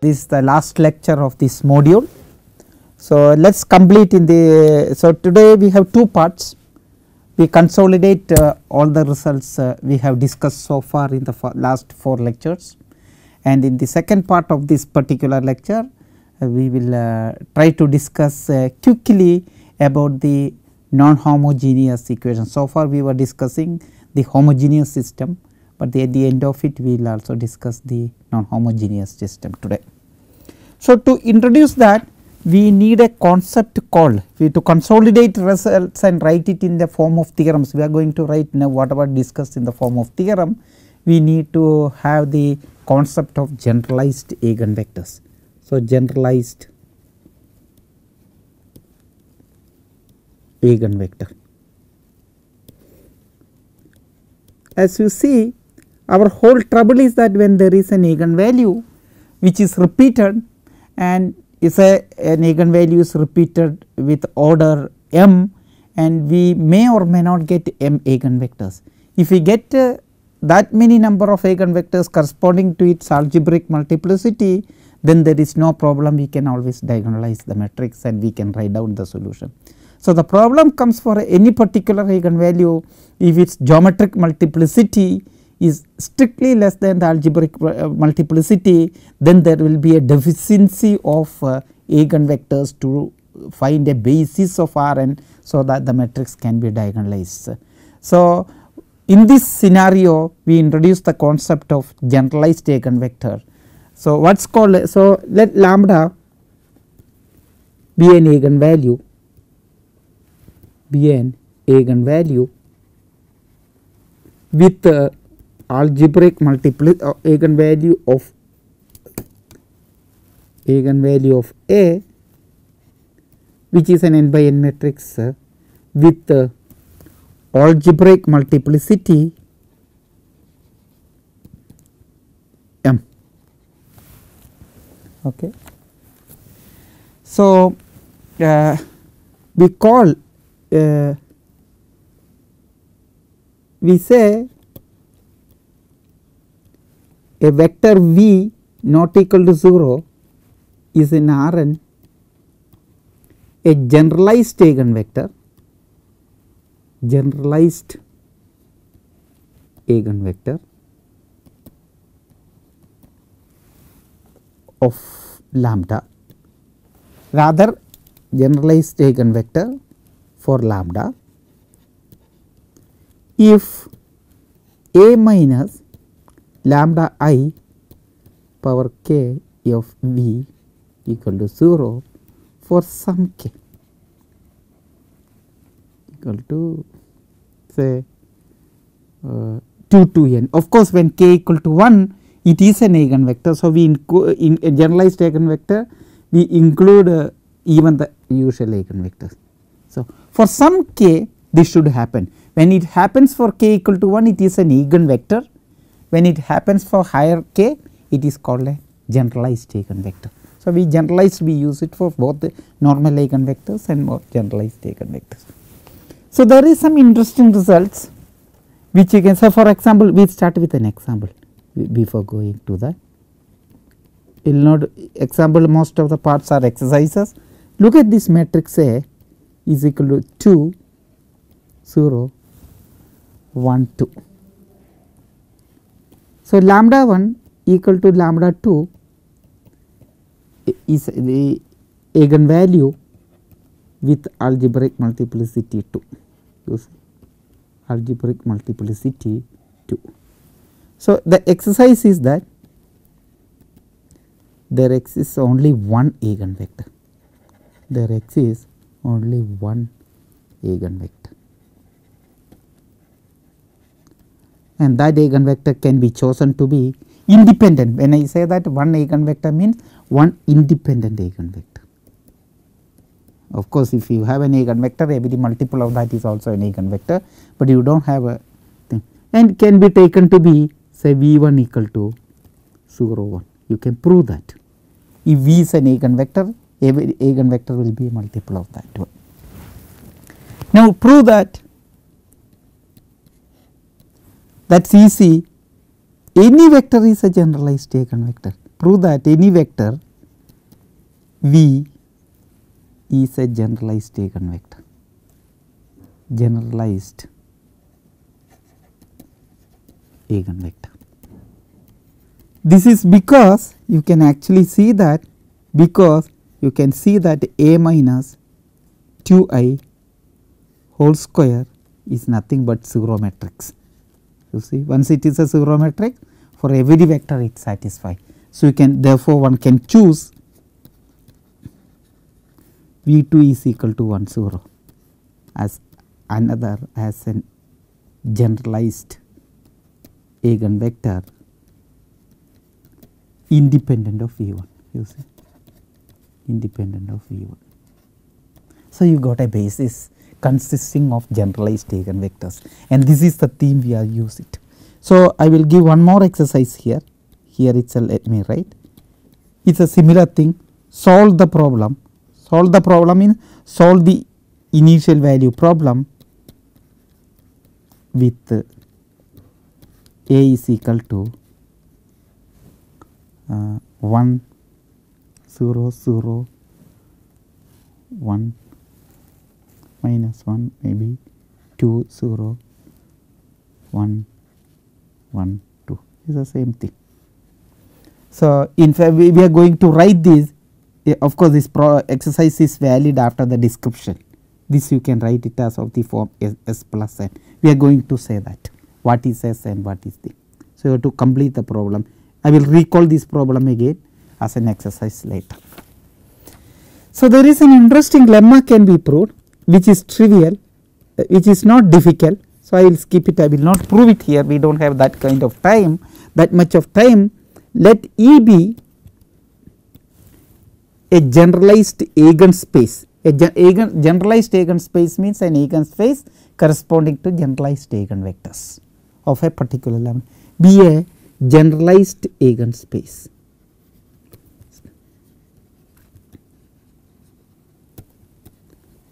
this is the last lecture of this module. So, let us complete in the, so today we have two parts. We consolidate all the results we have discussed so far in the last 4 lectures, and in the second part of this particular lecture we will try to discuss quickly about the non-homogeneous equation. So far we were discussing the homogeneous system, but at the end of it we will also discuss the non-homogeneous system today. So, to introduce that, we need a concept called, to consolidate results and write it in the form of theorems. We are going to write now whatever discussed in the form of theorem. We need to have the concept of generalized eigenvectors. So, generalized eigenvector. As you see, our whole trouble is that when there is an eigenvalue which is repeated, and if an eigenvalue is repeated with order m, and we may or may not get m eigenvectors. If we get that many number of eigenvectors corresponding to its algebraic multiplicity, then there is no problem, we can always diagonalize the matrix and we can write down the solution. So, the problem comes for any particular eigenvalue if its geometric multiplicity is strictly less than the algebraic multiplicity, then there will be a deficiency of eigenvectors to find a basis of Rn, so that the matrix can be diagonalized. So, in this scenario we introduce the concept of generalized eigenvector. So, what is called, so let lambda be an eigenvalue, with algebraic eigenvalue of A, which is an n by n matrix with algebraic multiplicity m. Okay. So, we call we say a vector v not equal to 0 is in Rn a generalized eigenvector, of lambda, rather generalized eigenvector for lambda if A minus lambda I power k of v equal to 0 for some k equal to say 2 to n. Of course, when k equal to 1 it is an eigenvector. So, we in a generalized eigenvector we include even the usual eigenvectors. So, for some k this should happen. When it happens for k equal to 1 it is an eigenvector. When it happens for higher k it is called a generalized eigenvector. So, we use it for both the normal eigenvectors and more generalized eigenvectors. So, there is some interesting results which you can say. For example, we start with an example before going to that. You will note example, most of the parts are exercises. Look at this matrix A is equal to 2 0 1 2. So, lambda 1 equal to lambda 2 is the eigenvalue with algebraic multiplicity 2, algebraic multiplicity 2. So, the exercise is that there exists only one eigenvector, and that eigenvector can be chosen to be independent. When I say that one eigenvector means one independent eigenvector. Of course, if you have an eigenvector, every multiple of that is also an eigenvector, but you do not have a thing, and can be taken to be say V1 equal to 0 1. You can prove that if V is an eigenvector, every eigenvector will be a multiple of that one. Now, prove that, that is easy. Any vector is a generalized eigenvector. prove that any vector V is a generalized eigenvector. Generalized eigenvector. This is because you can actually see that, because you can see that A minus 2i whole square is nothing but 0 matrix. You see, once it is a 0 matrix, for every vector it satisfies. So, you can, therefore, one can choose V 2 is equal to 1 0 as another, as an generalized eigenvector independent of V 1, you see, independent of V 1. So, you got a basis consisting of generalized eigenvectors, and this is the theme we are using. So, I will give one more exercise here. Here itself, let me write. It is a similar thing. Solve the problem. Solve the problem in solve the initial value problem with A is equal to 1 0 0 1 minus 1 maybe 2 0 1 1 2 is the same thing. So, in fact, we are going to write this. Of course, this exercise is valid after the description. This you can write it as of the form S plus n. We are going to say that what is S and what is the. So, you have to complete the problem. I will recall this problem again as an exercise later. So, there is an interesting lemma can be proved, which is trivial, which is not difficult. So, I will skip it, I will not prove it here, we do not have that kind of time, that much of time. Let E be a generalized eigenspace. A generalized eigenspace means an eigenspace corresponding to generalized eigenvectors of a particular lambda. Be a generalized eigenspace.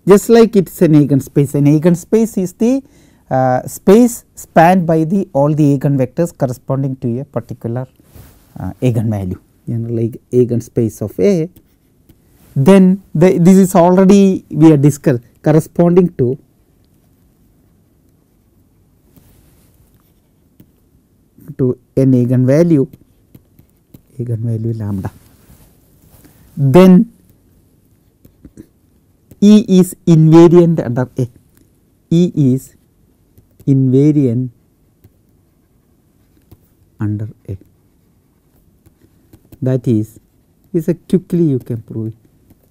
Just like it is an eigenspace is the space spanned by the all the eigenvectors corresponding to a particular eigenvalue, general eigenspace of A. Then this is already we are discussed corresponding to an eigenvalue lambda. Then E is invariant under A. E is invariant under A. That is a quickly you can prove it.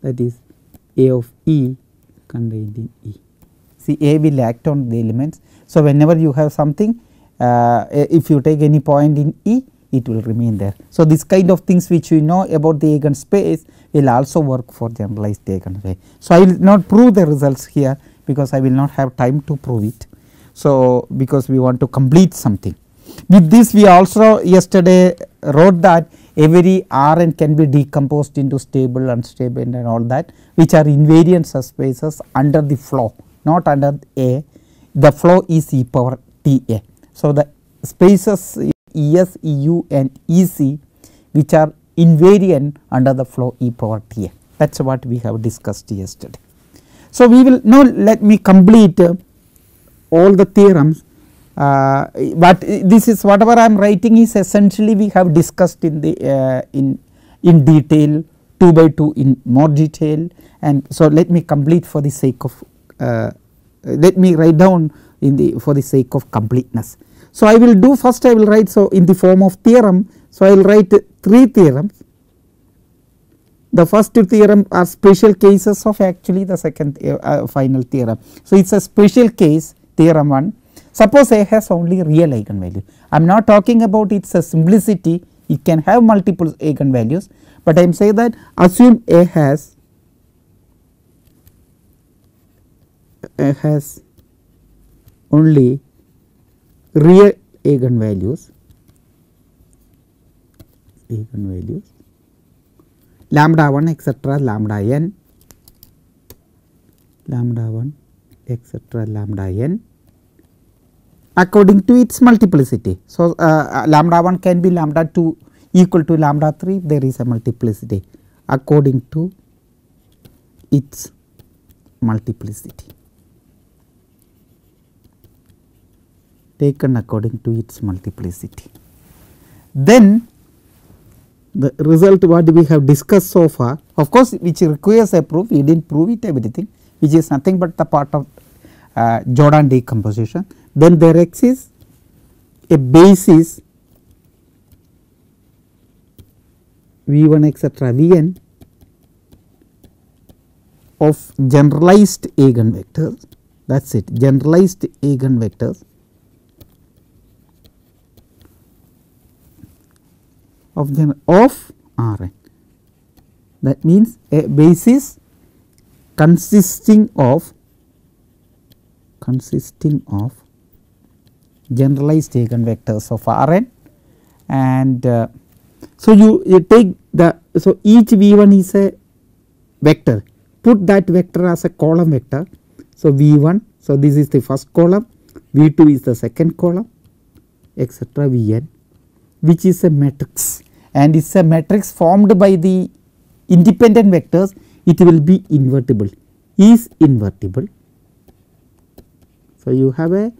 That is A of E contained in E. See, A will act on the elements. So, whenever you have something, if you take any point in E, it will remain there. So, this kind of things which we know about the eigenspace will also work for generalized eigenspace. So, I will not prove the results here because I will not have time to prove it. So, because we want to complete something. With this we also yesterday wrote that every Rn can be decomposed into stable, unstable and all that, which are invariant subspaces under the flow, not under A. The flow is e power T A. So, the spaces ES, EU and EC which are invariant under the flow e power T A. That is what we have discussed yesterday. So, we will now let me complete all the theorems. But this is whatever I am writing is essentially we have discussed in the in detail 2 by 2 in more detail, and so let me complete for the sake of let me write down in the for the sake of completeness. So, I will do first I will write so in the form of theorem. So, I will write 3 theorems. The first 2 theorem are special cases of actually the second final theorem. So, it is a special case theorem 1. Suppose A has only real eigenvalue. I am not talking about its simplicity, it can have multiple eigenvalues, but I am saying that assume A has only real eigenvalues lambda 1 etc. lambda n, lambda 1 etc. lambda n according to its multiplicity. So, lambda 1 can be lambda 2 equal to lambda 3 if there is a multiplicity according to its multiplicity, taken according to its multiplicity. Then the result what we have discussed so far, of course, which requires a proof, we did not prove it everything, which is nothing but the part of Jordan decomposition. Then there exists a basis V1 etc. Vn of generalized eigenvectors, that is it, generalized eigenvectors of Rn. That means a basis consisting of generalized eigenvectors of Rn, and so you take the, so each V1 is a vector, put that vector as a column vector. So V1, so this is the first column, V2 is the second column, etc. Vn, which is a matrix, and it is a matrix formed by the independent vectors. It will be invertible, is invertible. So you have a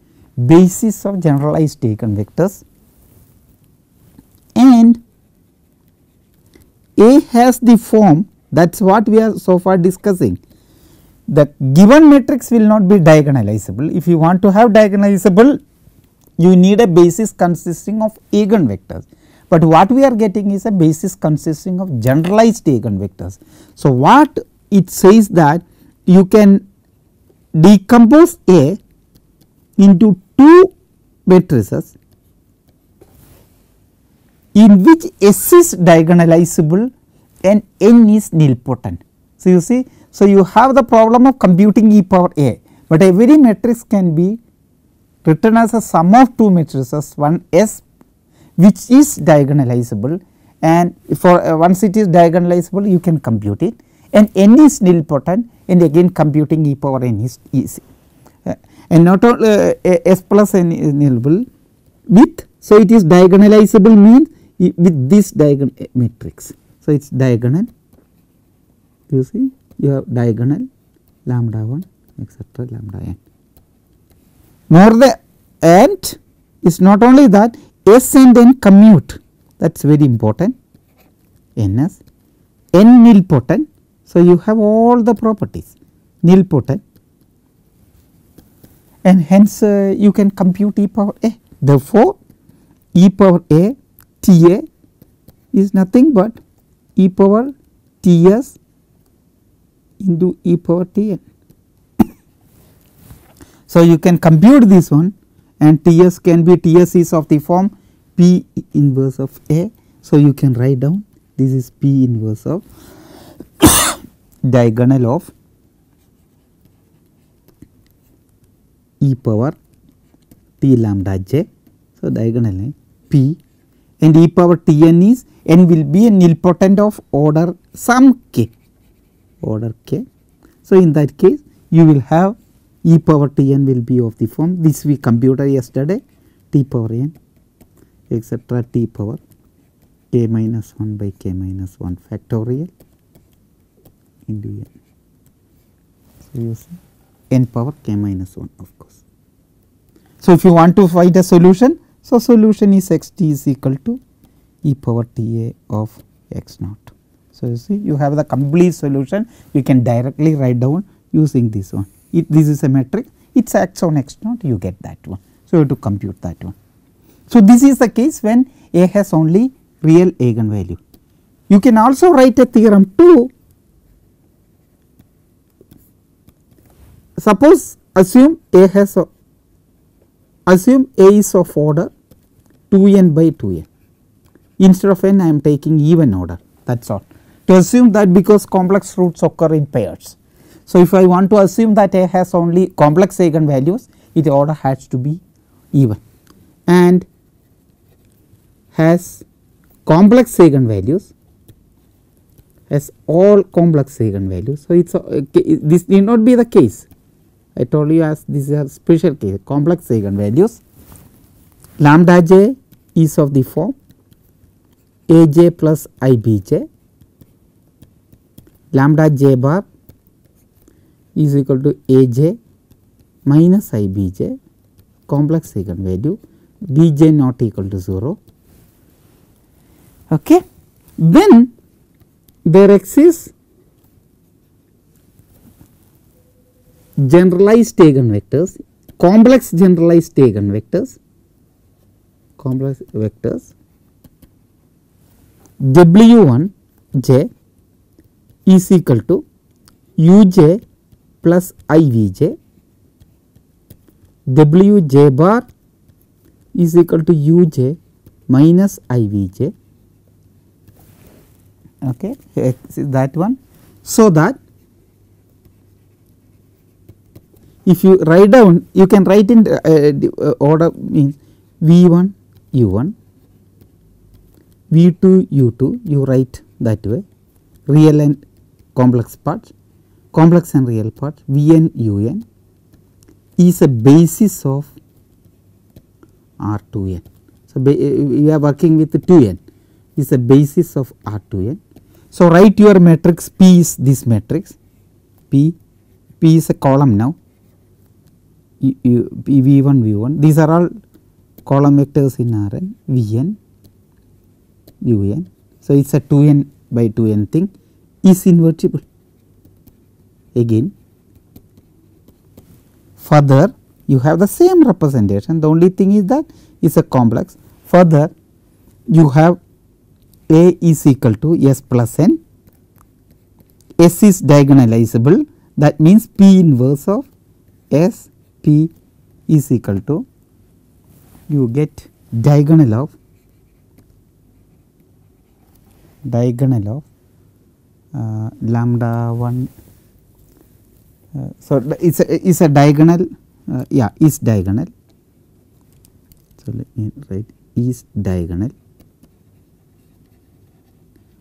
basis of generalized eigenvectors, and A has the form, that is what we are so far discussing. The given matrix will not be diagonalizable. If you want to have diagonalizable, you need a basis consisting of eigenvectors, but what we are getting is a basis consisting of generalized eigenvectors. So what it says that you can decompose A into two matrices in which S is diagonalizable and N is nilpotent. So you see, so you have the problem of computing e power A, but every matrix can be written as a sum of two matrices, one S which is diagonalizable, and for once it is diagonalizable you can compute it, and N is nilpotent, and again computing e power N is easy. And not only S plus N is nilable with, so it is diagonalizable means with this diagonal matrix. So it is diagonal, you see you have diagonal lambda 1 etc. lambda n. More the, and it is not only that, S and N commute, that is very important, Ns, N nilpotent. So you have all the properties nilpotent, and hence you can compute e power A. Therefore, e power A Ta is nothing but e power Ts into e power Tn. So you can compute this one, and Ts can be, Ts is of the form P inverse of A. So you can write down this is P inverse of diagonal of e power T lambda j. So diagonal P, and e power Tn is, N will be a nilpotent of order some k, order k. So in that case you will have e power Tn will be of the form, this we computed yesterday, T power n etc. T power k minus 1 by k minus 1 factorial into n. So you see n power k minus 1 of course. So if you want to find a solution, so solution is x t is equal to e power T a of x naught. So you see you have the complete solution, you can directly write down using this one. If this is a matrix, it acts on x naught, you get that one. So you have to compute that one. So this is the case when A has only real eigenvalue. You can also write a theorem too. Suppose assume A has a, assume A is of order 2n by 2n. Instead of n I am taking even order, that is all. To assume that, because complex roots occur in pairs. So if I want to assume that A has only complex eigenvalues, its order has to be even, and has complex eigenvalues, has all complex eigenvalues. So it's this need not be the case. I told you as this is a special case, complex eigenvalues. Lambda j is of the form Aj plus Ibj, lambda j bar is equal to Aj minus Ibj, complex eigenvalue, Bj not equal to 0. Okay. Then there exists generalized eigenvectors, complex generalized eigenvectors, complex vectors W1j is equal to Uj plus Ivj, Wj bar is equal to Uj minus Ivj. Okay, that one. So that if you write down, you can write in order, means V1 U1, V2 U2, you write that way, real and complex parts, complex and real parts, Vn Un is a basis of R2n. So, we are working with 2n, is a basis of R2n. So, write your matrix P is this matrix, P is a column now, V1 V1, these are all column vectors in Rn, Vn Un. So, it is a 2n by 2n thing, is invertible. Again, further you have the same representation, the only thing is that is a complex. Further you have A is equal to S plus n, S is diagonalizable, that means P inverse of S P is equal to, you get diagonal of lambda 1. So, it is a diagonal, yeah, is diagonal. So, let me write is diagonal.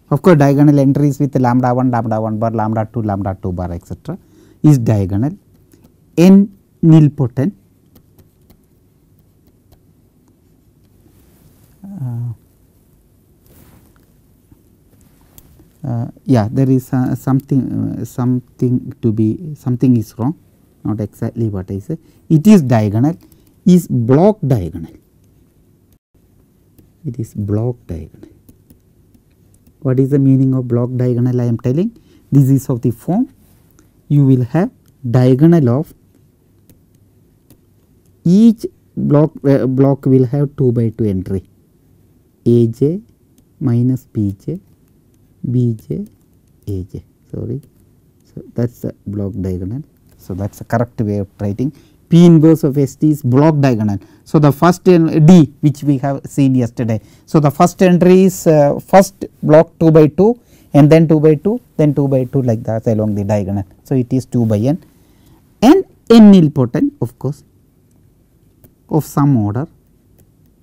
Of course, diagonal entries with lambda 1 bar, lambda 2 bar, etc. is diagonal, n nilpotent, yeah, there is something to be, something is wrong, not exactly what I say. It is diagonal, is block diagonal, it is block diagonal. What is the meaning of block diagonal? I am telling, this is of the form, you will have diagonal of each block, will have 2 by 2 entry, Aj minus Bj, Bj, Aj, sorry. So, that is the block diagonal. So, that is the correct way of writing. P inverse of St is block diagonal. So, the first D which we have seen yesterday. So, the first entry is first block 2 by 2 and then 2 by 2, then 2 by 2 like that along the diagonal. So, it is 2 by n and n nilpotent, of course, of some order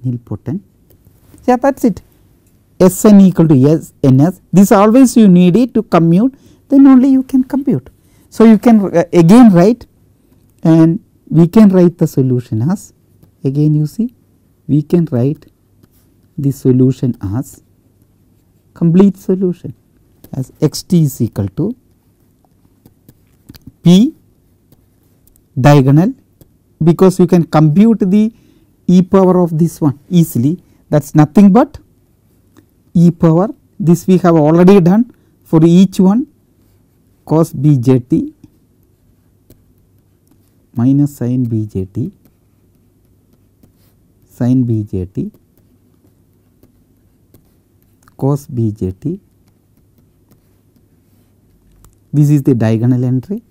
nilpotent. Yeah, that is it. Sn equal to S ns, this always you need it to commute, then only you can compute. So, you can again write, and we can write the solution as, again you see, we can write the solution as complete solution as xt is equal to P diagonal, because you can compute the e power of this one easily, that is nothing but e power, this we have already done for each one, cos bjt minus sin bjt, sin bjt, cos bjt, this is the diagonal entry,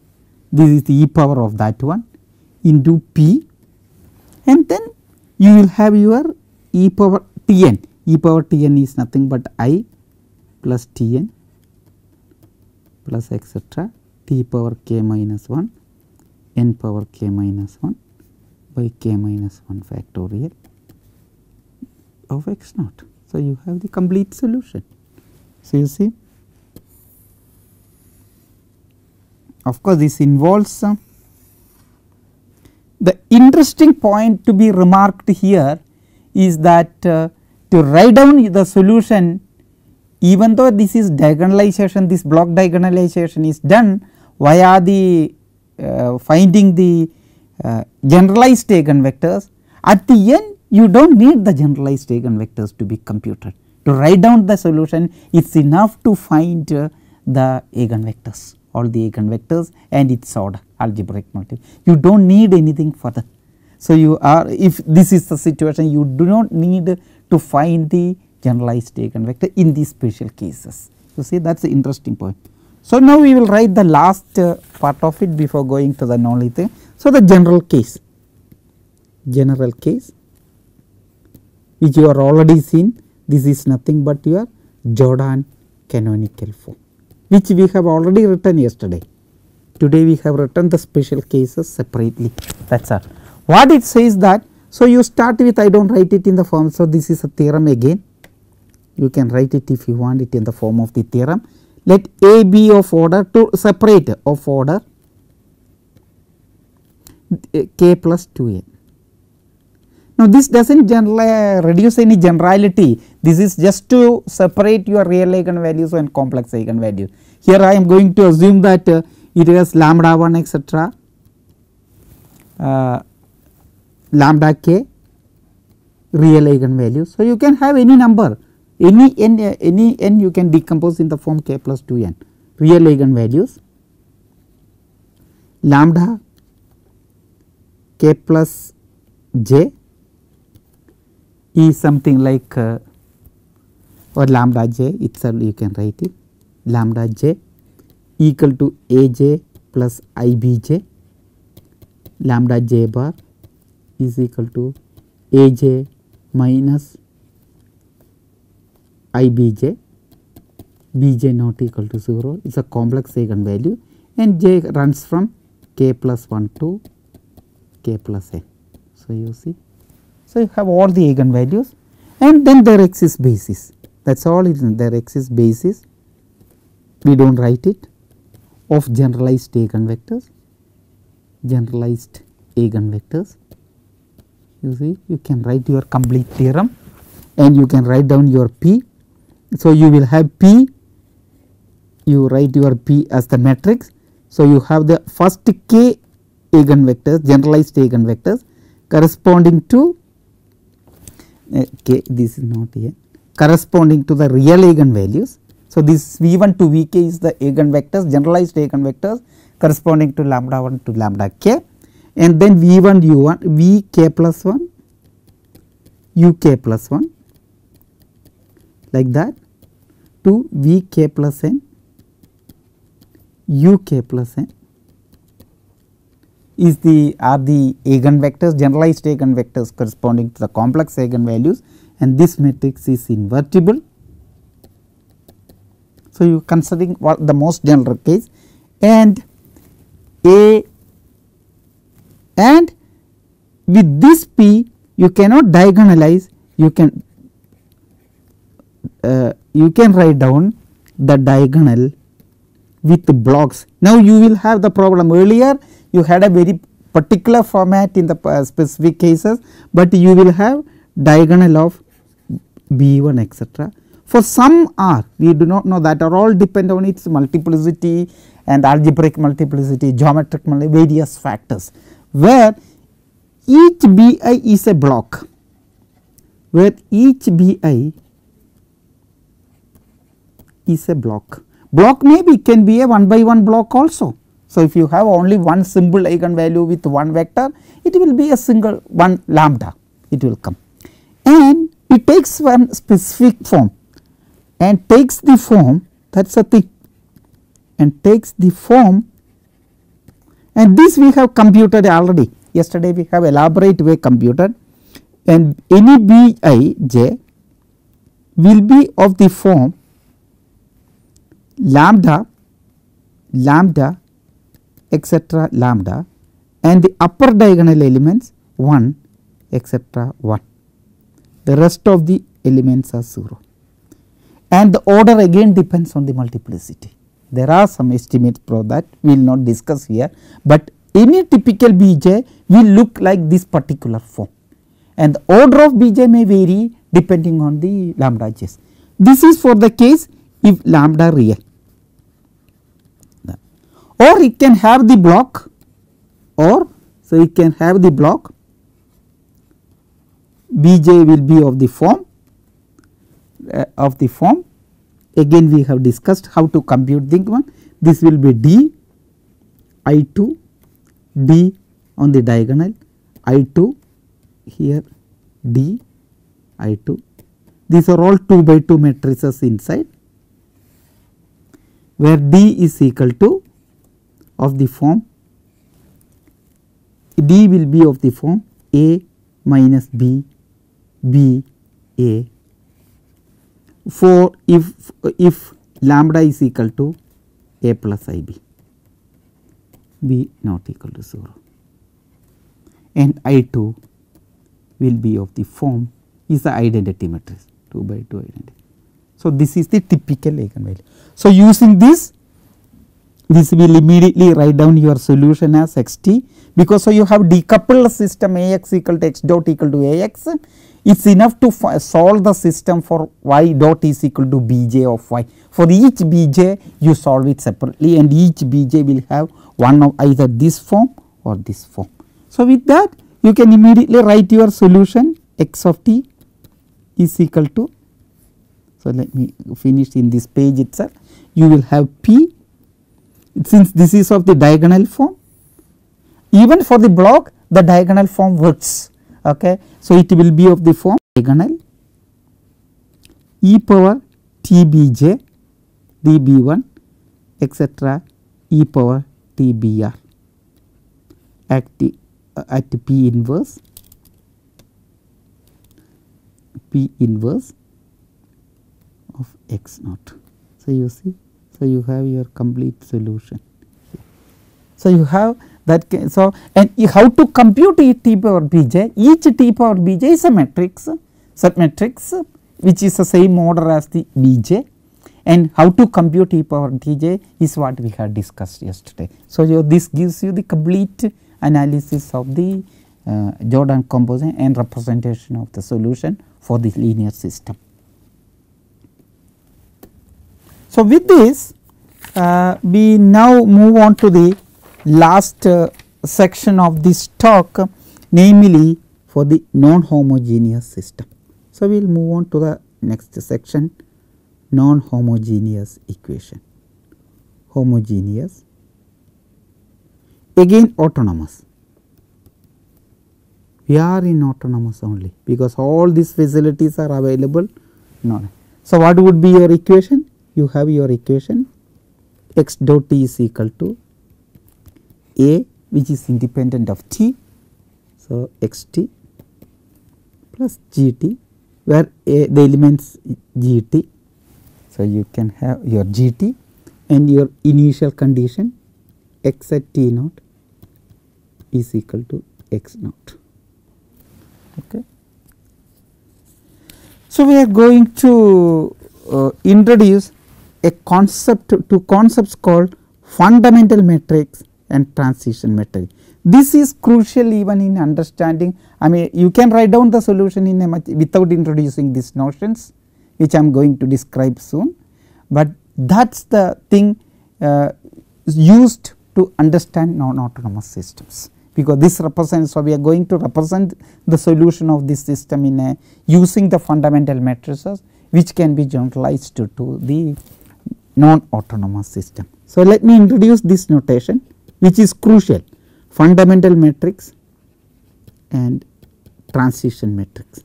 this is the e power of that one into P, and then you will have your e power Tn. E power Tn is nothing but I plus Tn plus etc. T power k minus 1, n power k minus 1 by k minus 1 factorial of x naught. So, you have the complete solution. So, you see, of course, this involves the interesting point to be remarked here is that to write down the solution even though this is diagonalization, this block diagonalization is done via the finding the generalized eigenvectors, at the end you do not need the generalized eigenvectors to be computed. To write down the solution, it is enough to find the eigenvectors, all the eigenvectors and its order, algebraic multiple. You do not need anything further. So, you are, if this is the situation, you do not need to find the generalized eigenvector in these special cases. You see, that is the interesting point. So, now we will write the last part of it before going to the non-linear. So, the general case which you are already seen, this is nothing but your Jordan canonical form, which we have already written yesterday. Today we have written the special cases separately, that is all. What it says that, so you start with, I do not write it in the form, so this is a theorem again, you can write it if you want it in the form of the theorem. Let A be of order, to separate of order k plus 2n. Now, this does not reduce any generality, this is just to separate your real eigenvalues and complex eigenvalues. Here I am going to assume that it has lambda 1 etc. Lambda k real eigenvalues. So, you can have any number, any n you can decompose in the form k plus 2n real eigenvalues, lambda k plus j is something like or lambda j itself, you can write it lambda j equal to aj plus ibj, lambda j bar is equal to aj minus ibj, bj not equal to 0, it is a complex eigenvalue and j runs from k plus 1 to k plus n. So, you see, so you have all the eigenvalues and then there exists basis, that is all it is, there exists basis, we do not write it, of generalized eigenvectors, you see, you can write your complete theorem and you can write down your P. So, you will have P, you write your P as the matrix. So, you have the first k eigenvectors, generalized eigenvectors corresponding to k, this is not here, corresponding to the real eigenvalues. So, this V1 to Vk is the eigenvectors, generalized eigenvectors corresponding to lambda 1 to lambda k, and then V1 U1 Vk plus 1 Uk plus 1 like that to Vk plus n Uk plus n is are the eigenvectors, generalized eigenvectors corresponding to the complex eigenvalues, and this matrix is invertible. So, you considering what the most general case, and A, and with this P you cannot diagonalize, you can write down the diagonal with the blocks. Now, you will have the problem, earlier you had a very particular format in the specific cases, but you will have diagonal of B1 etc. For some R, we do not know, that are all depend on its multiplicity and algebraic multiplicity, geometric multiplicity, various factors, where each Bi is a block, where each Bi is a block. Block maybe can be a 1 by 1 block also. So, if you have only one simple eigenvalue with one vector, it will be a single one lambda, it will come, and it takes one specific form and takes the form, that is a thing, and takes the form, and this we have computed already, yesterday we have elaborate way computed, and any Bij will be of the form lambda etc. lambda, and the upper diagonal elements 1 etc. 1, the rest of the elements are 0, and the order again depends on the multiplicity. There are some estimates for that, we will not discuss here, but any typical Bj will look like this particular form, and the order of Bj may vary depending on the lambda j's. This is for the case if lambda real, or it can have the block, or so it can have the block Bj will be of the form again we have discussed how to compute the one. This will be d I2 d on the diagonal I2 here d I2. These are all 2 by 2 matrices inside, where d is equal to of the form, d will be of the form A minus B, B A, for if lambda is equal to A plus IB, B not equal to 0, and I2 will be of the form is the identity matrix 2 by 2 identity. So, this is the typical eigenvalue. So, using this will immediately write down your solution as xt, because so you have decoupled system Ax equal to x dot equal to Ax. It is enough to solve the system for y dot is equal to Bj of y. For each Bj you solve it separately, and each Bj will have one of either this form or this form. So, with that you can immediately write your solution x of t is equal to, so let me finish in this page itself, you will have p, since this is of the diagonal form, even for the block the diagonal form works. Okay. So, it will be of the form diagonal e power t bj db1 etc. e power t br at p inverse of x naught. So, you see, so you have your complete solution. So, you have that. So, and how to compute t power bj? Each t power bj is a matrix, submatrix which is the same order as the bj, and how to compute t power tj is what we had discussed yesterday. So, this gives you the complete analysis of the Jordan composition and representation of the solution for the linear system. So, with this we now move on to the last section of this talk, namely for the non-homogeneous system. So, we will move on to the next section, non-homogeneous equation. Homogeneous, again autonomous. We are in autonomous only, because all these facilities are available. No. So, what would be your equation? You have your equation x dot t is equal to A, which is independent of t. So, x t plus g t, where A, the elements g t. So, you can have your g t and your initial condition x at t naught is equal to x naught. Okay. So, we are going to introduce a concept, two concepts called fundamental matrix and transition matrix. This is crucial even in understanding. I mean, you can write down the solution in a without introducing these notions, which I am going to describe soon, but that is the thing used to understand non-autonomous systems, because this represents. So, we are going to represent the solution of this system in a using the fundamental matrices, which can be generalized to the non-autonomous system. So, let me introduce this notation, which is crucial: fundamental matrix and transition matrix.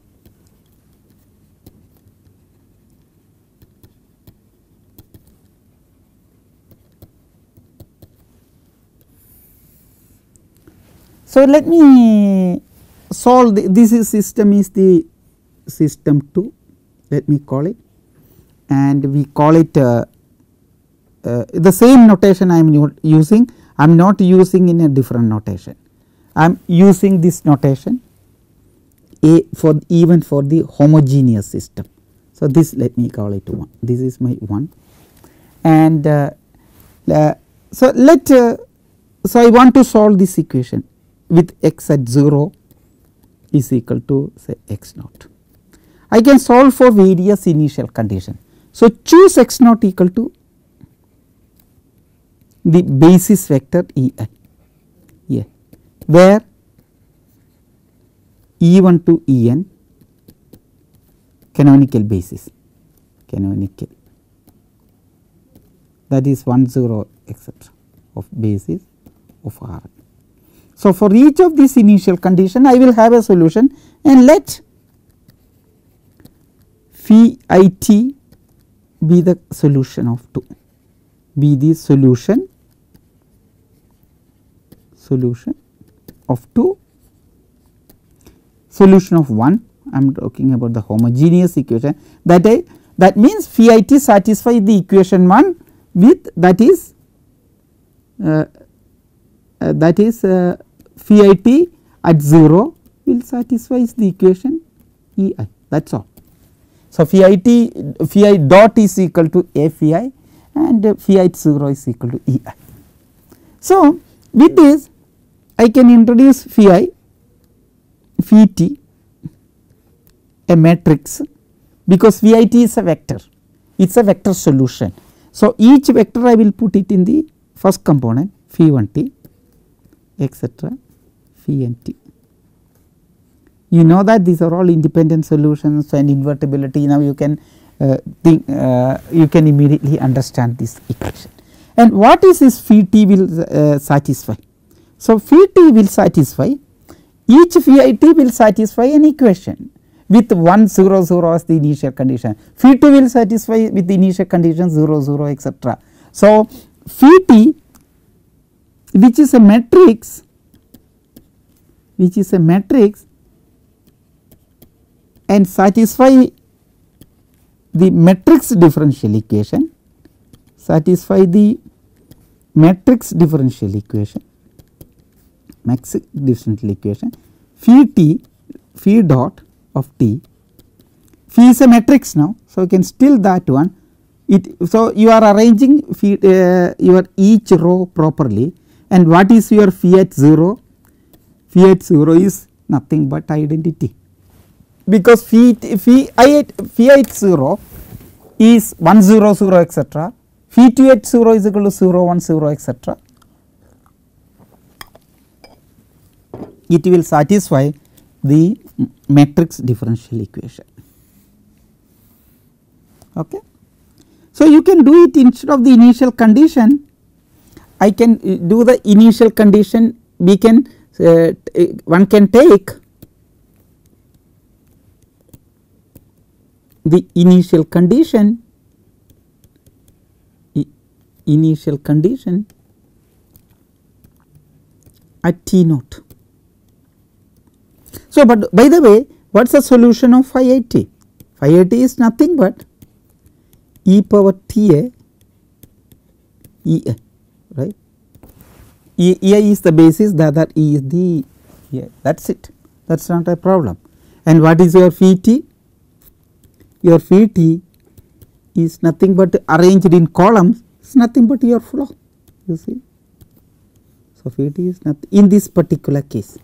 So, let me solve this system is the system 2, let me call it, and we call it the same notation I am using. I am not using in a different notation. I am using this notation A for even for the homogeneous system. So, this let me call it 1. This is my 1, and so I want to solve this equation with x at 0 is equal to say x naught. I can solve for various initial conditions. So, choose x naught equal to the basis vector E n, yeah, where E1 to En canonical basis, canonical, that is 1 0 etc. of basis of R. So, for each of these initial condition I will have a solution, and let phi I t be the solution of 2, be the solution of 2, solution of 1. I am talking about the homogeneous equation, that means phi I t satisfy the equation 1 with that is phi I t at 0 will satisfy the equation E I, that is all. So, phi I dot is equal to a phi I and phi I 0 is equal to E I. So, with this I can introduce phi t, a matrix, because phi I t is a vector, it is a vector solution. So, each vector I will put it in the first component phi 1 t etc. phi n t. You know that these are all independent solutions and invertibility. Now, you can you can immediately understand this equation. And what is this phi t will satisfy? So, phi t will satisfy, each phi I t will satisfy an equation with 1 0 0 as the initial condition, phi t will satisfy with the initial condition 0 0 etc. So, phi t, which is a matrix, and satisfy the matrix differential equation, phi t, phi dot of t, phi is a matrix now. So, you can still that one, so you are arranging your each row properly, and what is your phi at 0? Phi at 0 is nothing but identity, because phi at 0 is 1 0 0 etc. Phi t at 0 is equal to 0 1 0 etc. It will satisfy the matrix differential equation. Okay. So, you can do it instead of the initial condition. I can do the initial condition, we can one can take the initial condition at t naught. So, but by the way, what is the solution of phi I t? Phi I t is nothing but e power t a E a, right. E a is the basis, the other E is the that is it, that is not a problem. And what is your phi t? Your phi t is nothing but arranged in columns, it is nothing but your flow, you see. So, phi t is nothing in this particular case.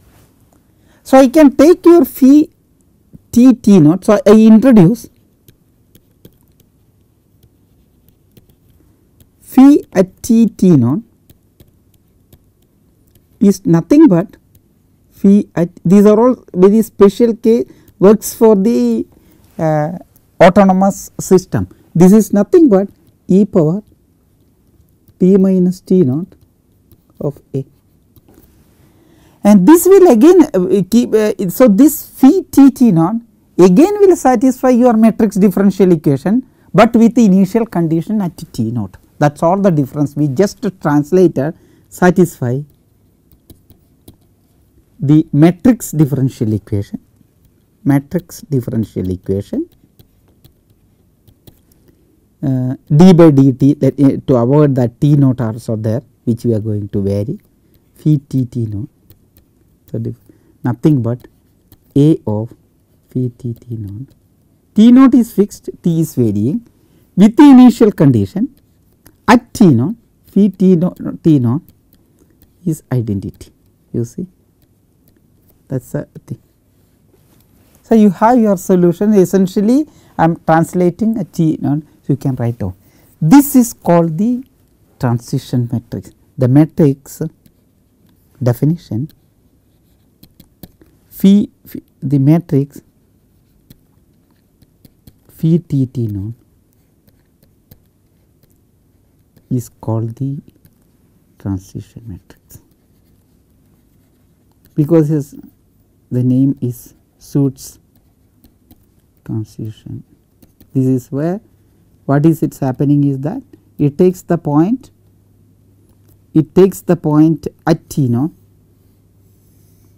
So, I can take your phi t naught. So, I introduce phi at t naught is nothing but phi at, these are all very special case, works for the autonomous system. This is nothing but e power t minus t naught of a, and this will again keep so this phi t naught again will satisfy your matrix differential equation, but with the initial condition at t naught. That is all the difference, we just translated satisfy the matrix differential equation, d by dt, to avoid that t naught also there, which we are going to vary, phi t naught. So, nothing but a of phi t naught. T naught is fixed, t is varying, with the initial condition at t naught, phi t naught is identity, you see, that is the thing. So, you have your solution, essentially I am translating a T naught, so you can write down. This is called the transition matrix. The matrix definition, the matrix phi T T naught is called the transition matrix, because the name is suits transition. This is where what is it's happening is that it takes the point at T naught.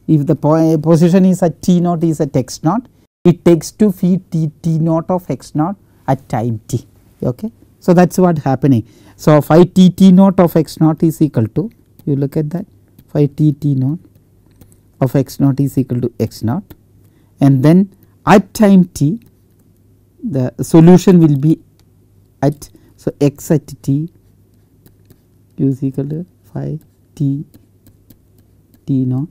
If the position is at T naught is at x naught, it takes to phi T naught of x naught at time t. Okay. So, that is what happening. So, phi T naught of x naught is equal to, you look at that, phi T naught of x naught is equal to x naught, and then at time t the solution will be at, so x at t is equal to phi T naught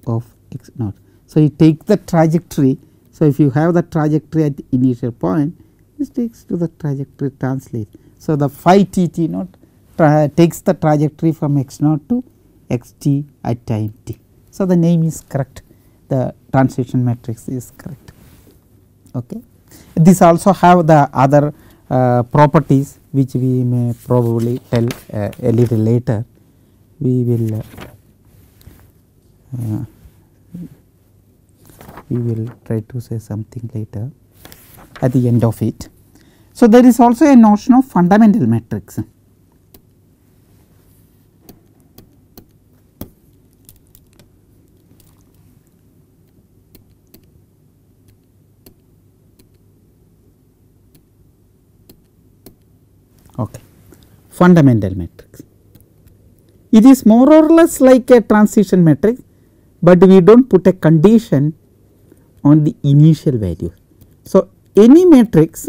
of x naught. So, you take the trajectory. So, if you have the trajectory at the initial point, this takes to the trajectory translate. So, the phi T naught takes the trajectory from x naught to x t at time t. So, the name is correct, the transition matrix is correct. Okay. This also have the other properties which we may probably tell a little later. We will try to say something later at the end of it. So, there is also a notion of fundamental matrix. Okay. Fundamental matrix. It is more or less like a transition matrix, but we do not put a condition on the initial value. So, any matrix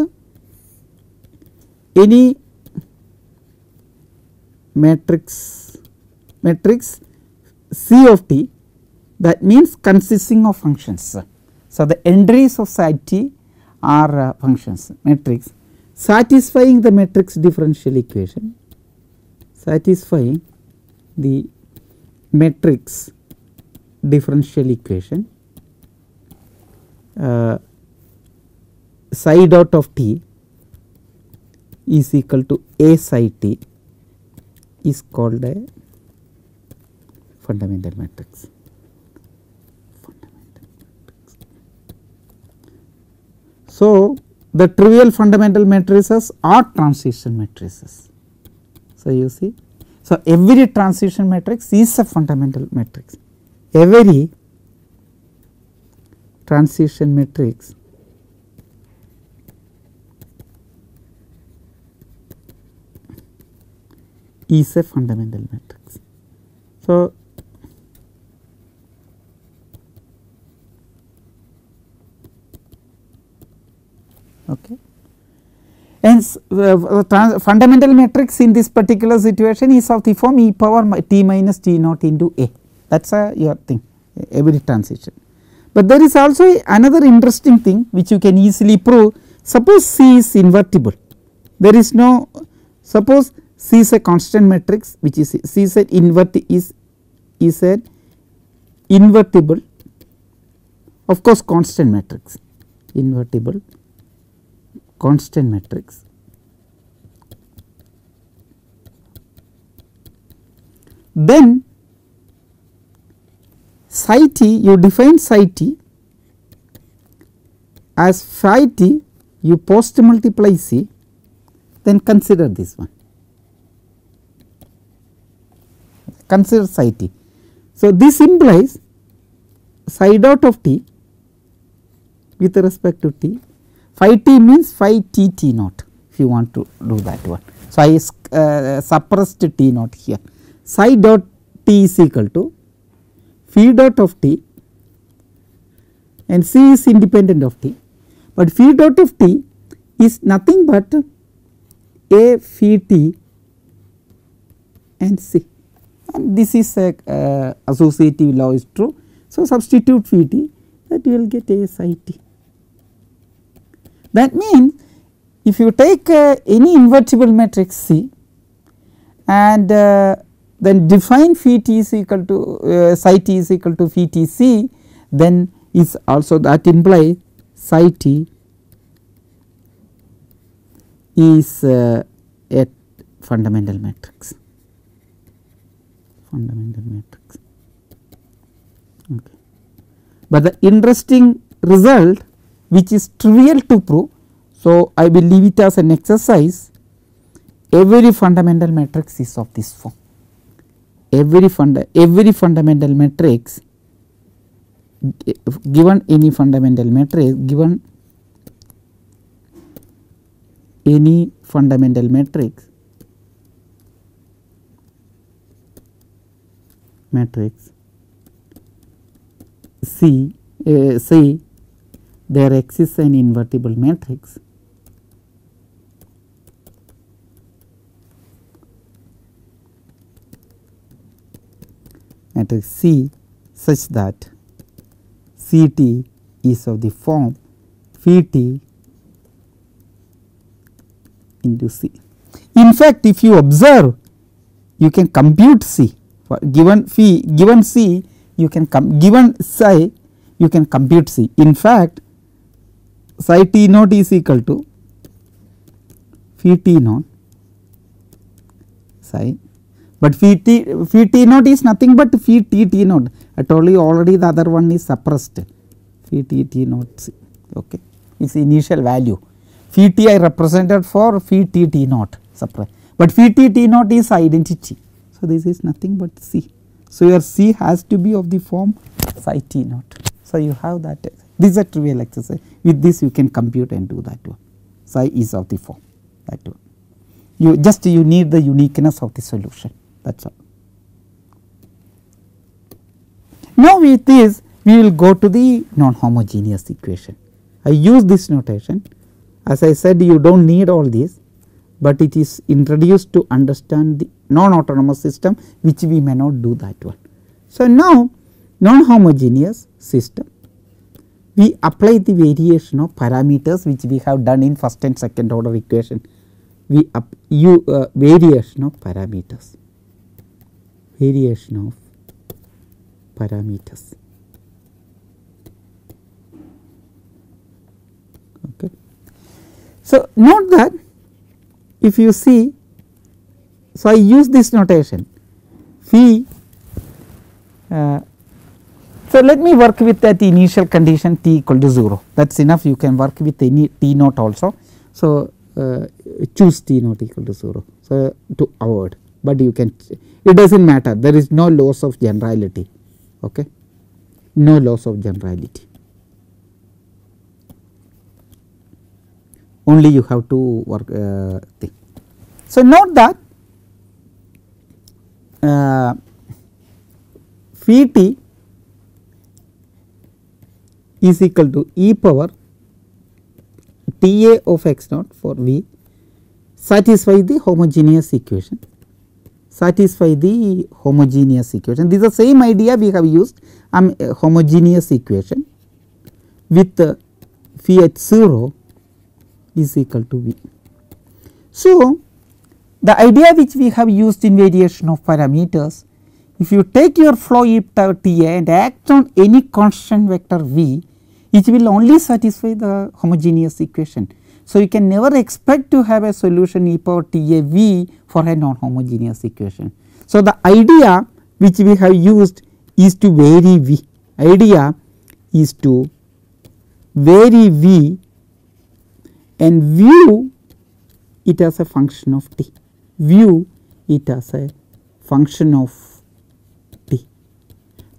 C of t, that means consisting of functions. So, the entries of side t are functions matrix satisfying the matrix differential equation, satisfying the matrix differential equation psi dot of t is equal to a psi t is called a fundamental matrix. So, the trivial fundamental matrices are transition matrices. So, you see, so every transition matrix is a fundamental matrix. Every transition matrix is a fundamental matrix. So, okay. And fundamental matrix in this particular situation is of the form e power t minus t naught into a, that is your thing, every transition. But there is also another interesting thing which you can easily prove. Suppose C is invertible, there is no, suppose C is a constant matrix, which is C is an invertible, of course constant matrix, invertible constant matrix. Then psi t, you define psi t as phi t, you post multiply C, then consider this one, consider psi t. So, this implies psi dot of t with respect to t, phi t means phi t t naught, if you want to do that one. So, I suppressed t naught here, psi dot t is equal to phi dot of t, and C is independent of t, but phi dot of t is nothing but a phi t and C, and this is a associative law is true. So, substitute phi t, that you will get A psi t. That means if you take any invertible matrix C and then define phi t is equal to psi t is equal to phi t C, then is also that implies psi t is a fundamental matrix. Okay. But the interesting result which is trivial to prove, so I will leave it as an exercise. Every fundamental matrix is of this form. Every fundamental matrix, given any fundamental matrix, given any fundamental matrix C, there exists an invertible matrix C such that C t is of the form phi t into C. In fact, if you observe, you can compute C for given phi, given C you can given psi you can compute C. In fact, psi t naught is equal to phi t naught psi, but phi t naught is nothing but phi t t naught. I told you already the other one is suppressed, phi t t naught C, okay, is initial value. Phi t I represented for phi t t naught suppressed, but phi t t naught is identity. So, this is nothing but C. So, your C has to be of the form psi t naught. So, you have that. This is a trivial exercise. With this you can compute and do that one. Psi is of the form, that one. You need the uniqueness of the solution, that is all. Now, with this we will go to the non-homogeneous equation. I use this notation. As I said, you do not need all this, but it is introduced to understand the non-autonomous system, which we may not do that one. So, now non-homogeneous system, we apply the variation of parameters which we have done in first and second order equation. We variation of parameters, Okay. So, note that if you see, so I use this notation phi. So, let me work with that initial condition t equal to 0, that is enough. You can work with any t naught also. So, choose t naught equal to 0, so to avoid, but you can, it does not matter, there is no loss of generality, okay, no loss of generality, only you have to work thing. So, note that phi t is equal to e power T A of x naught for V satisfy the homogeneous equation, This is the same idea we have used a homogeneous equation with phi at 0 is equal to V. So, the idea which we have used in variation of parameters, if you take your flow e tau T A and act on any constant vector V, it will only satisfy the homogeneous equation. So, you can never expect to have a solution e power T A V for a non-homogeneous equation. So, the idea which we have used is to vary V, V and view it as a function of t,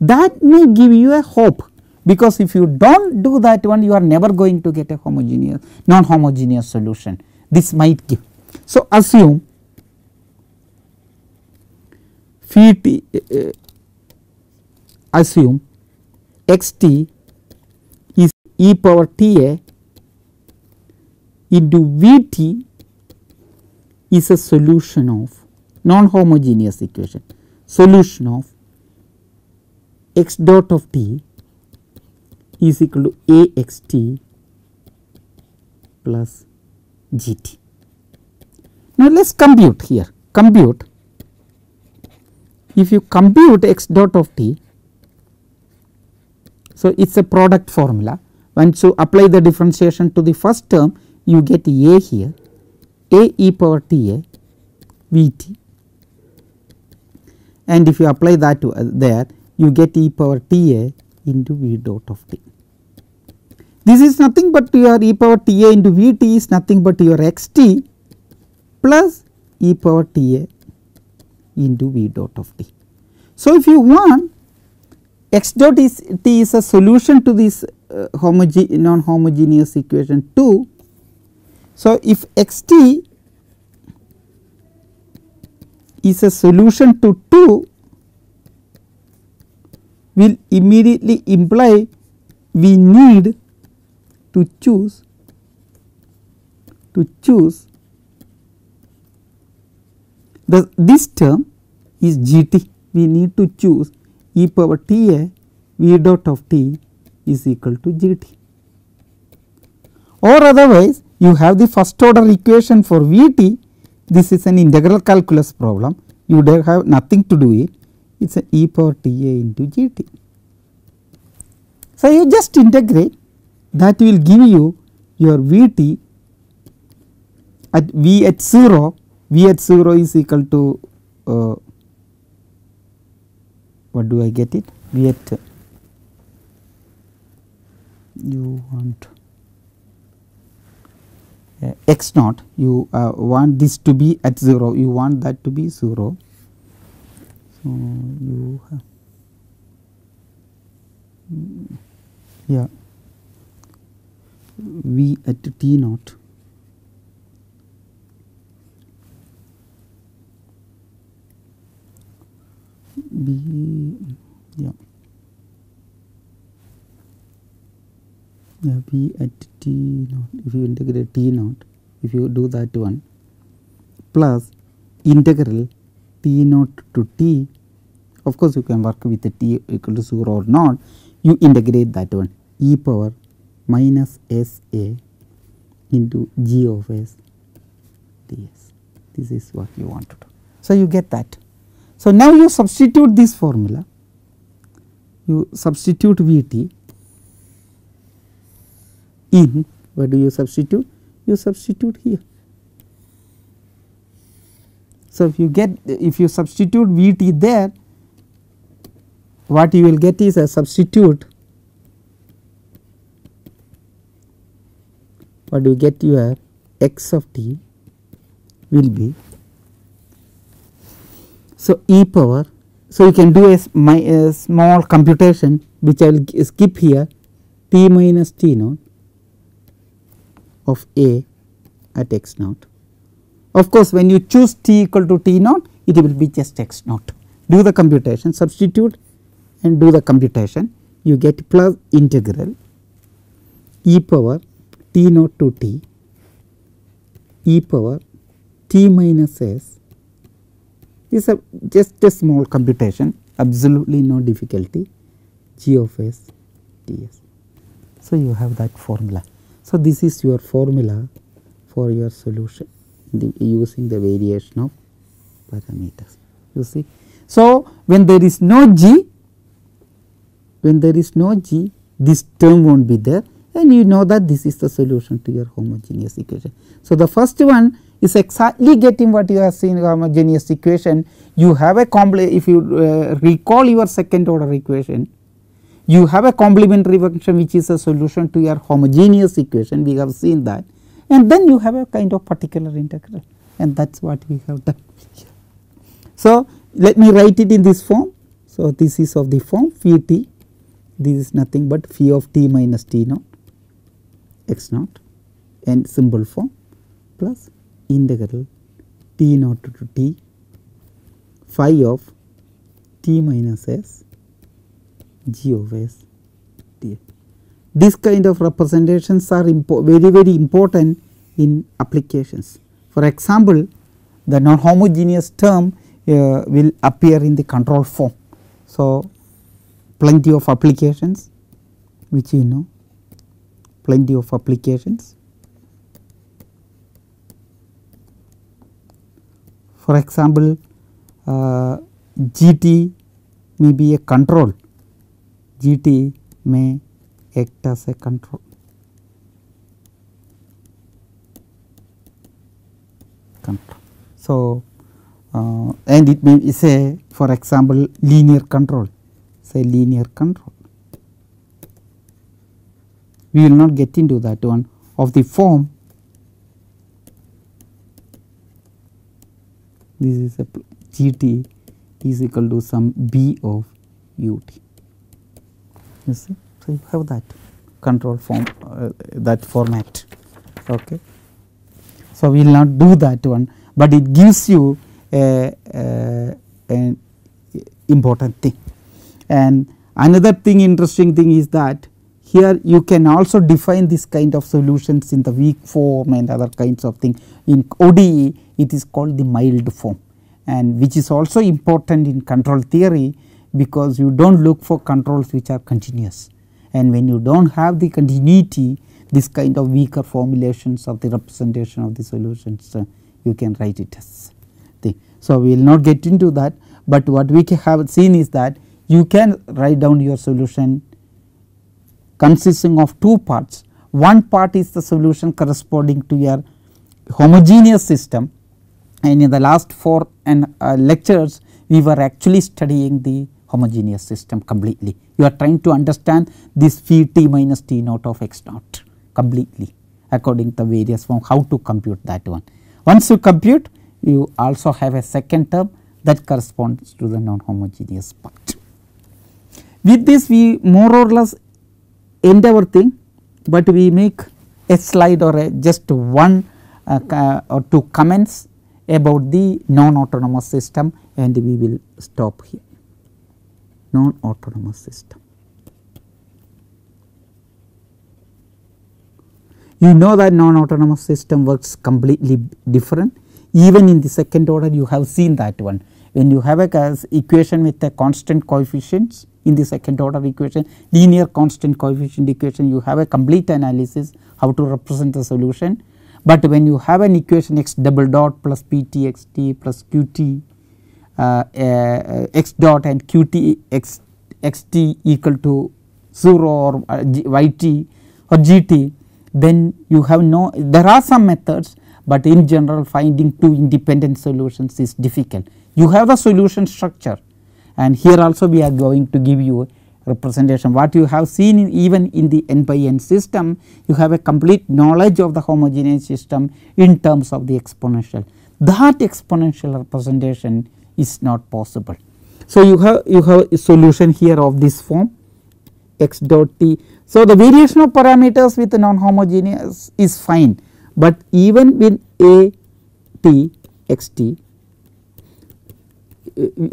That may give you a hope, because if you do not do that one, you are never going to get a homogeneous non-homogeneous solution. This might give. So, assume phi t assume x t is e power T A into V t is a solution of non-homogeneous equation, solution of x dot of t is equal to A x t plus g t. Now, let us compute here. Compute, if you compute x dot of t, so it is a product formula. Once you apply the differentiation to the first term, you get A here, A e power t a v t, and if you apply that to there, you get e power t a into v dot of t. This is nothing but your e power t a into v t is nothing but your x t plus e power t a into v dot of t. So, if you want x dot t is a solution to this non-homogeneous equation 2. So, if x t is a solution to 2, will immediately imply we need to choose this term is g t. We need to choose e power t a v dot of t is equal to g t, or otherwise you have the first order equation for v t. This is an integral calculus problem, you don't have nothing to do it, it is a e power t a into g t. So, you just integrate, that will give you your v t at v at 0, v at 0 is equal to what do I get it, v at you want x naught, you want this to be at 0, you want that to be 0. So, you have v at t naught v v at t naught, if you integrate t naught, if you do that one plus integral t naught to t, of course you can work with the t equal to 0 or not, you integrate that one e power minus s a into g of s ds. This is what you want to do. So, you get that. So, now you substitute this formula, you substitute v t in, what do you substitute? You substitute here. So, if you substitute v t there, what you will get is a substitute, what you get, your x of t will be, so e power, so you can do a small computation which I will skip here, t minus t naught of a at x naught. Of course, when you choose t equal to t naught, it will be just x naught. Do the computation, substitute and do the computation, you get plus integral e power t naught to t e power t minus s. This is just a small computation, absolutely no difficulty, g of s ds. So, you have that formula. So, this is your formula for your solution using the variation of parameters, you see. So, when there is no g, this term will not be there, and you know that this is the solution to your homogeneous equation. So, the first one is exactly getting what you have seen in homogeneous equation. You have a if you recall your second order equation, you have a complementary function which is a solution to your homogeneous equation, we have seen that, and then you have a kind of particular integral, and that is what we have done here. So, let me write it in this form. So, this is of the form phi t, this is nothing but phi of t minus t naught x naught and symbol form plus integral t naught to t phi of t minus s g of s dx. This kind of representations are very important in applications. For example, the non-homogeneous term will appear in the control form. So, plenty of applications which you know plenty of applications. For example, GT may be a control, GT may act as a control. So, and it may say for example linear control, say linear control. We will not get into that one of the form. This is a GT is equal to some B of UT. You see, so you have that control form, that format. Okay. So we will not do that one, but it gives you an important thing. And another thing, interesting thing is that here you can also define this kind of solutions in the weak form and other kinds of thing. In ODE it is called the mild form, and which is also important in control theory, because you do not look for controls which are continuous, and when you do not have the continuity, this kind of weaker formulations of the representation of the solutions you can write it as thing. So, we will not get into that, but what we have seen is that you can write down your solution consisting of two parts. One part is the solution corresponding to your homogeneous system, and in the last 4 lectures we were actually studying the homogeneous system completely. You are trying to understand this phi t minus t naught of x naught completely according to various form, how to compute that one. Once you compute, you also have a second term that corresponds to the non-homogeneous part. With this we more or less end our thing, but we make a slide or just one or two comments about the non-autonomous system, and we will stop here. Non-autonomous system. You know that non-autonomous system works completely different. Even in the second order you have seen that one. When you have a equation with a constant coefficients in the second order equation, linear constant coefficient equation, you have a complete analysis how to represent the solution. But when you have an equation x double dot plus pt x t plus qt x dot and qt x t equal to 0 or yt or gt, then you have no, there are some methods, but in general finding two independent solutions is difficult. You have the solution structure, and here also we are going to give you a representation. What you have seen even in the n by n system, you have a complete knowledge of the homogeneous system in terms of the exponential. That exponential representation is not possible. So, you have a solution here of this form x dot t. So, the variation of parameters with the non-homogeneous is fine, but even with a t x t,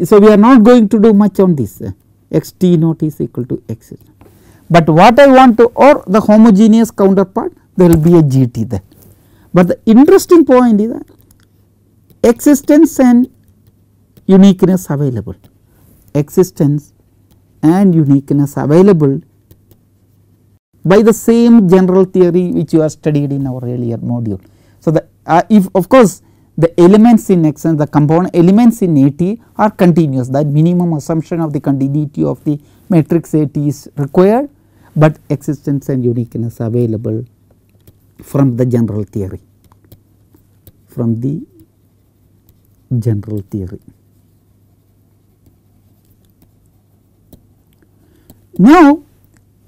so we are not going to do much on this, x t naught is equal to x. But what I want to, or the homogeneous counterpart, there will be a g t there. But the interesting point is that existence and uniqueness available, existence and uniqueness available by the same general theory which you have studied in our earlier module. So, the if of course the elements in x and the component elements in AT are continuous, that minimum assumption of the continuity of the matrix AT is required, but existence and uniqueness available from the general theory, from the general theory. Now,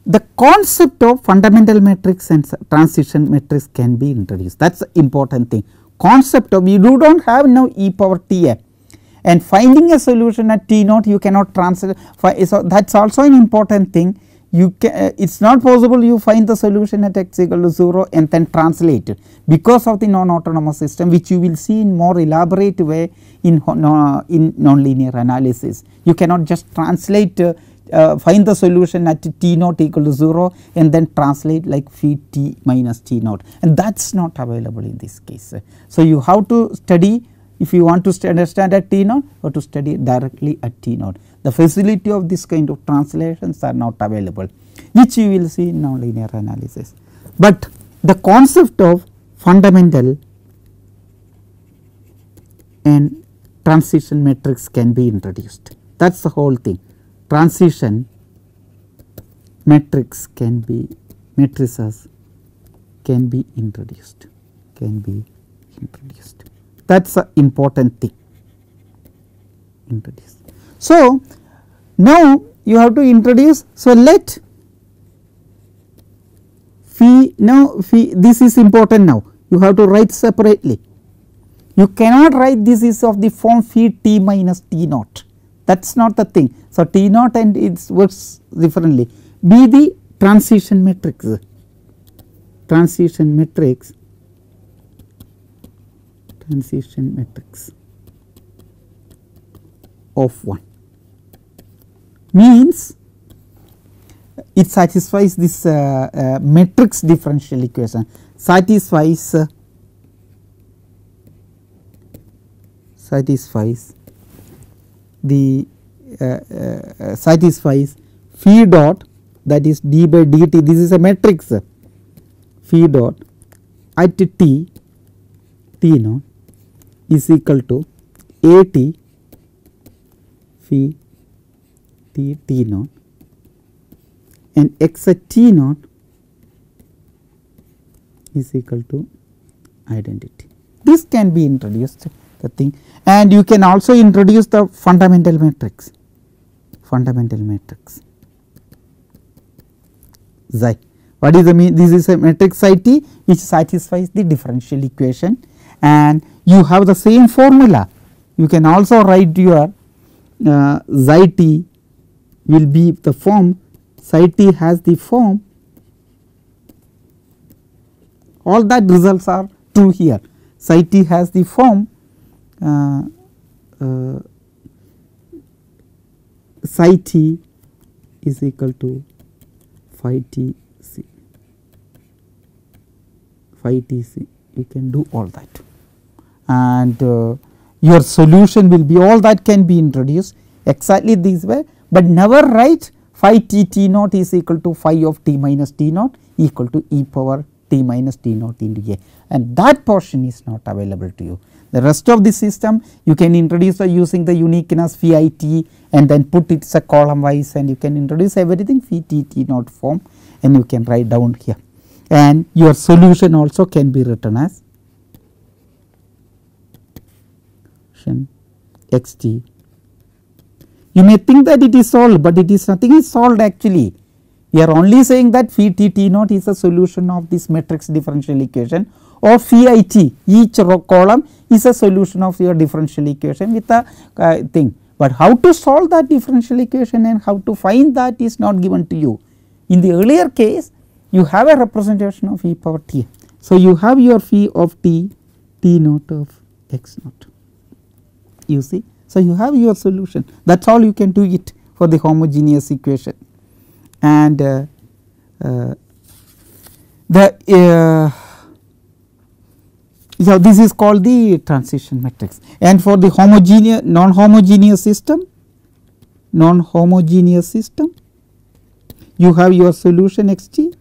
the concept of fundamental matrix and transition matrix can be introduced. That is the important thing. Concept of, you do not have now e power t a, and finding a solution at t naught you cannot translate. So, that is also an important thing. You can, it is not possible you find the solution at x equal to 0 and then translate it, because of the non-autonomous system, which you will see in more elaborate way in nonlinear analysis. You cannot just translate find the solution at t naught equal to 0 and then translate like phi t minus t naught, and that is not available in this case. So, you have to study, if you want to understand at t naught, you have to study directly at t naught. the facility of this kind of translations are not available, which you will see in nonlinear analysis. But the concept of fundamental and transition matrix can be introduced. That is the whole thing. Transition matrices can be introduced, that is the important thing, introduce. So, now you have to introduce, so let phi, now phi, this is important now, you have to write separately. You cannot write this is of the form phi t minus t naught, that is not the thing. So, t naught and it works differently, be the transition matrix of 1, means it satisfies this matrix differential equation, satisfies the satisfies phi dot, that is d by dt, this is a matrix, phi dot at t naught is equal to a t phi t naught and x at t naught is equal to identity. This can be introduced, the thing, and you can also introduce the fundamental matrix xi. What is the mean? This is a matrix xi t which satisfies the differential equation, and you have the same formula. You can also write your xi t will be the form, psi t has the form, all that results are true here. Psi t has the form psi t is equal to phi t c, you can do all that, and your solution will be, all that can be introduced exactly this way, but never write phi t naught is equal to phi of t minus t naught equal to e power t minus t naught into a, and that portion is not available to you. The rest of the system you can introduce by using the uniqueness phi I t and then put it as a column wise, and you can introduce everything phi t naught form, and you can write down here, and your solution also can be written as x t. You may think that it is solved, but it is nothing is solved actually. We are only saying that phi t naught is a solution of this matrix differential equation, or phi I t, each column is a solution of your differential equation with a thing, but how to solve that differential equation and how to find that is not given to you. In the earlier case you have a representation of e power t. So, you have your phi of t naught of x naught, you see. So, you have your solution, that is all you can do it for the homogeneous equation, and so this is called the transition matrix. And for the homogeneous non-homogeneous system, you have your solution x t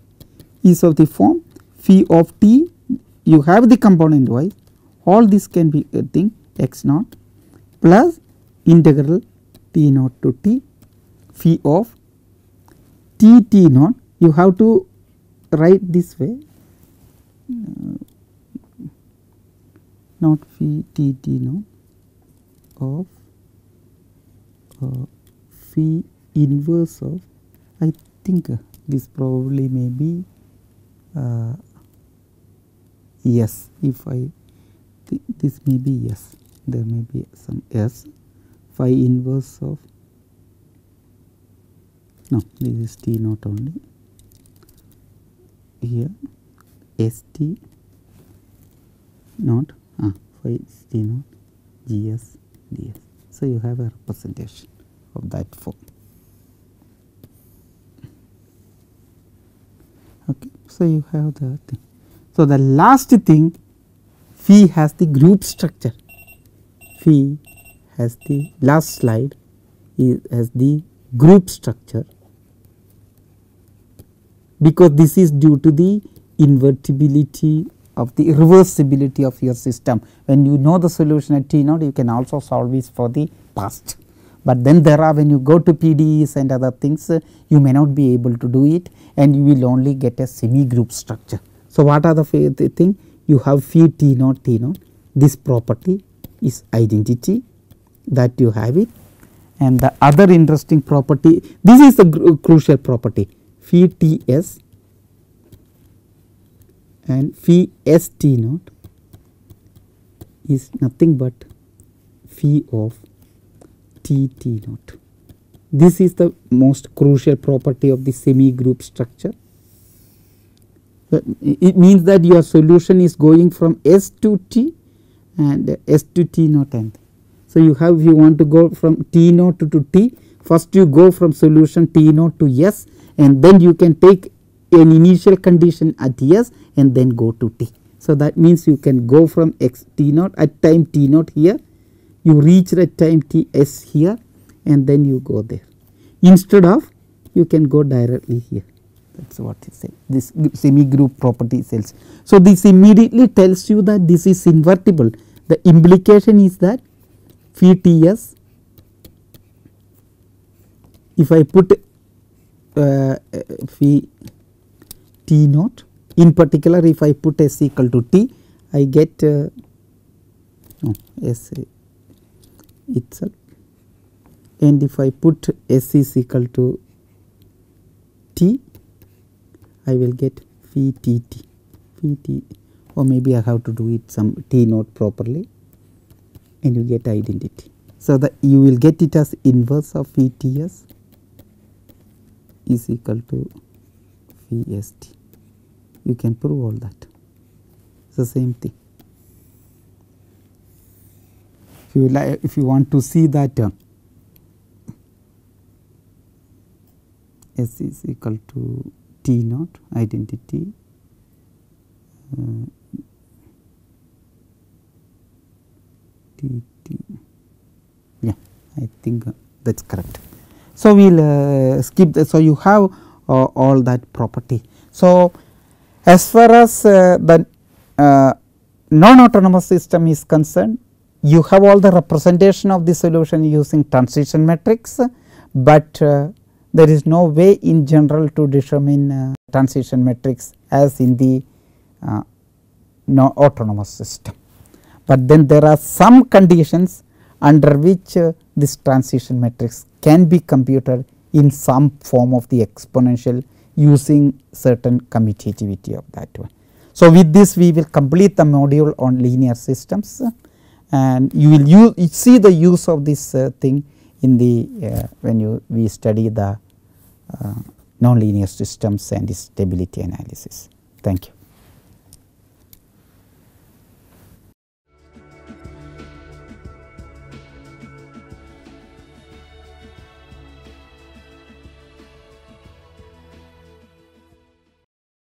is of the form phi of t, you have the component y, all this can be a thing x naught plus integral t naught to t phi of t naught, you have to write this way, not phi t naught of phi inverse of, I think this probably may be yes, if I think this may be yes, there may be some s, phi inverse of, no, this is t naught only, here s t naught phi t naught g s d s. So, you have a representation of that form. Okay. So, you have the thing. So, the last thing, phi has the group structure, phi has the last slide as the group structure, because this is due to the invertibility of the reversibility of your system. When you know the solution at T naught, you can also solve this for the past, but then there are, when you go to PDEs and other things, you may not be able to do it and you will only get a semi group structure. So, what are the thing? You have phi T naught T naught, this property is identity that you have it, and the other interesting property, this is the crucial property, phi T s and phi s T naught is nothing but phi of T T naught. This is the most crucial property of the semi group structure. It means that your solution is going from S to T and S to T naught end. So, you have, if you want to go from T naught to T, first you go from solution T naught to S, and then you can take an initial condition at S and then go to T. So, that means you can go from X T naught at time T naught here, you reach at time T S here, and then you go there. Instead of, you can go directly here. That is what it says, this semi group property tells. So, this immediately tells you that this is invertible. The implication is that phi T s, if I put phi T naught, in particular if I put S equal to T, I get S itself, and if I put S is equal to T, I will get phi T T, phi T, or maybe I have to do it some T naught properly, and you get identity. So, that you will get it as inverse of phi T s is equal to phi S T. You can prove all that. It is the same thing. If you want to see that S is equal to T naught identity T T, yeah, I think that is correct. So, we will skip that. So, you have all that property. So, as far as the non-autonomous system is concerned, you have all the representation of the solution using transition matrix, but there is no way in general to determine transition matrix as in the autonomous system. But then there are some conditions under which this transition matrix can be computed in some form of the exponential using certain commutativity of that one. So, with this we will complete the module on linear systems, and you will see the use of this thing in the when we study the nonlinear systems and stability analysis. Thank you.